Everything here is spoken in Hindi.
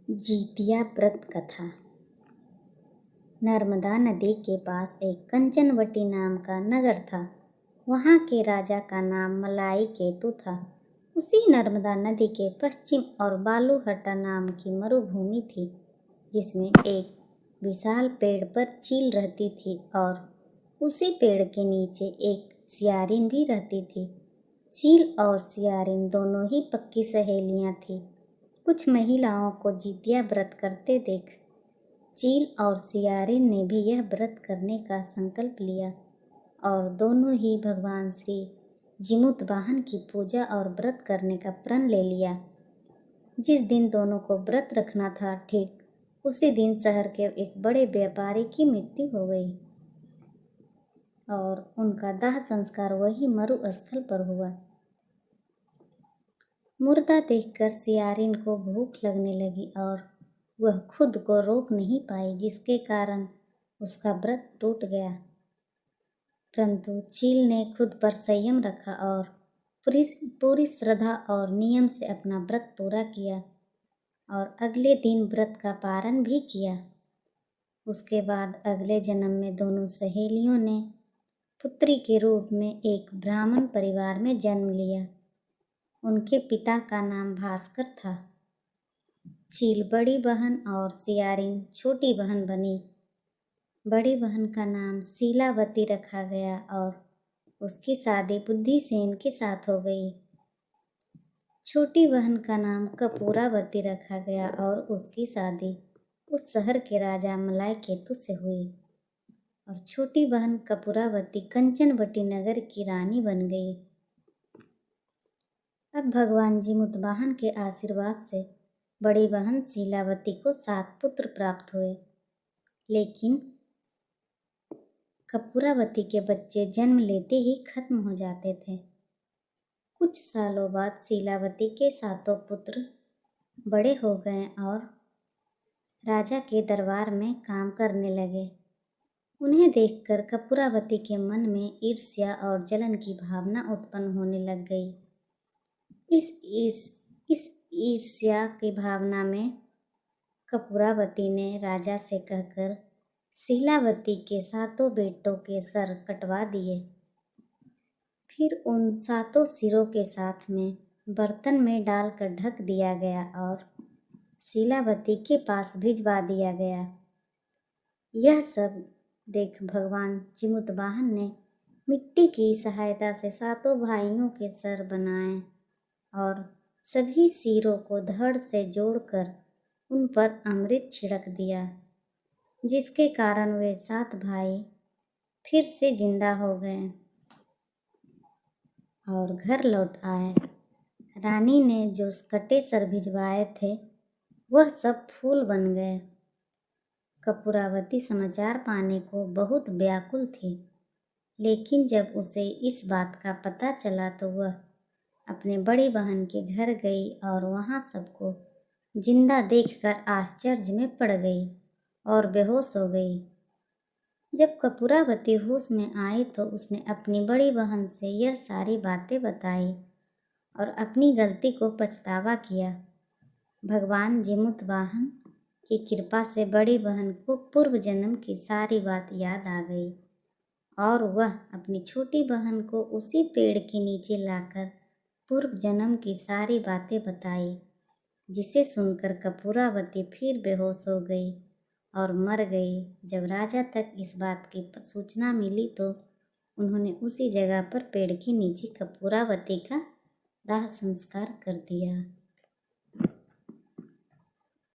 जीतिया व्रत कथा। नर्मदा नदी के पास एक कंचनवटी नाम का नगर था। वहाँ के राजा का नाम मलाई केतु था। उसी नर्मदा नदी के पश्चिम और बालूहट्टा नाम की मरुभूमि थी, जिसमें एक विशाल पेड़ पर चील रहती थी और उसी पेड़ के नीचे एक सियारिन भी रहती थी। चील और सियारिन दोनों ही पक्की सहेलियाँ थीं। कुछ महिलाओं को जीतिया व्रत करते देख चील और सियारिन ने भी यह व्रत करने का संकल्प लिया और दोनों ही भगवान श्री जिमुतवाहन की पूजा और व्रत करने का प्रण ले लिया। जिस दिन दोनों को व्रत रखना था, ठीक उसी दिन शहर के एक बड़े व्यापारी की मृत्यु हो गई और उनका दाह संस्कार वही मरुस्थल पर हुआ। मुर्दा देखकर सियारिन को भूख लगने लगी और वह खुद को रोक नहीं पाई, जिसके कारण उसका व्रत टूट गया। परंतु चील ने खुद पर संयम रखा और पूरी श्रद्धा और नियम से अपना व्रत पूरा किया और अगले दिन व्रत का पारण भी किया। उसके बाद अगले जन्म में दोनों सहेलियों ने पुत्री के रूप में एक ब्राह्मण परिवार में जन्म लिया। उनके पिता का नाम भास्कर था। चील बड़ी बहन और सियारिन छोटी बहन बनी। बड़ी बहन का नाम शीलावती रखा गया और उसकी शादी बुद्धिसेन के साथ हो गई। छोटी बहन का नाम कपूरावती रखा गया और उसकी शादी उस शहर के राजा मलाई केतु से हुई और छोटी बहन कपूरावती कंचनवटी नगर की रानी बन गई। अब भगवान जिमुतवाहन के आशीर्वाद से बड़ी बहन शीलावती को 7 पुत्र प्राप्त हुए, लेकिन कपूरावती के बच्चे जन्म लेते ही खत्म हो जाते थे। कुछ सालों बाद शीलावती के 7 पुत्र बड़े हो गए और राजा के दरबार में काम करने लगे। उन्हें देखकर कपूरावती के मन में ईर्ष्या और जलन की भावना उत्पन्न होने लग गई। इस ईर्ष्या की भावना में कपूरावती ने राजा से कहकर शीलावती के 7 बेटों के सर कटवा दिए। फिर उन 7 सिरों के साथ में बर्तन में डालकर ढक दिया गया और शीलावती के पास भिजवा दिया गया। यह सब देख भगवान जिमुतवाहन ने मिट्टी की सहायता से 7 भाइयों के सर बनाए और सभी सिरों को धड़ से जोड़कर उन पर अमृत छिड़क दिया, जिसके कारण वे 7 भाई फिर से जिंदा हो गए और घर लौट आए। रानी ने जो कटे सर भिजवाए थे वह सब फूल बन गए। कपूरावती समाचार पाने को बहुत व्याकुल थी, लेकिन जब उसे इस बात का पता चला तो वह अपने बड़ी बहन के घर गई और वहाँ सबको जिंदा देखकर आश्चर्य में पड़ गई और बेहोश हो गई। जब कपूरावती होश में आई तो उसने अपनी बड़ी बहन से यह सारी बातें बताई और अपनी गलती को पछतावा किया। भगवान जिमुतवाहन की कृपा से बड़ी बहन को पूर्व जन्म की सारी बात याद आ गई और वह अपनी छोटी बहन को उसी पेड़ के नीचे लाकर पूर्व जन्म की सारी बातें बताई, जिसे सुनकर कपूरावती फिर बेहोश हो गई और मर गई। जब राजा तक इस बात की सूचना मिली तो उन्होंने उसी जगह पर पेड़ के नीचे कपूरावती का दाह संस्कार कर दिया।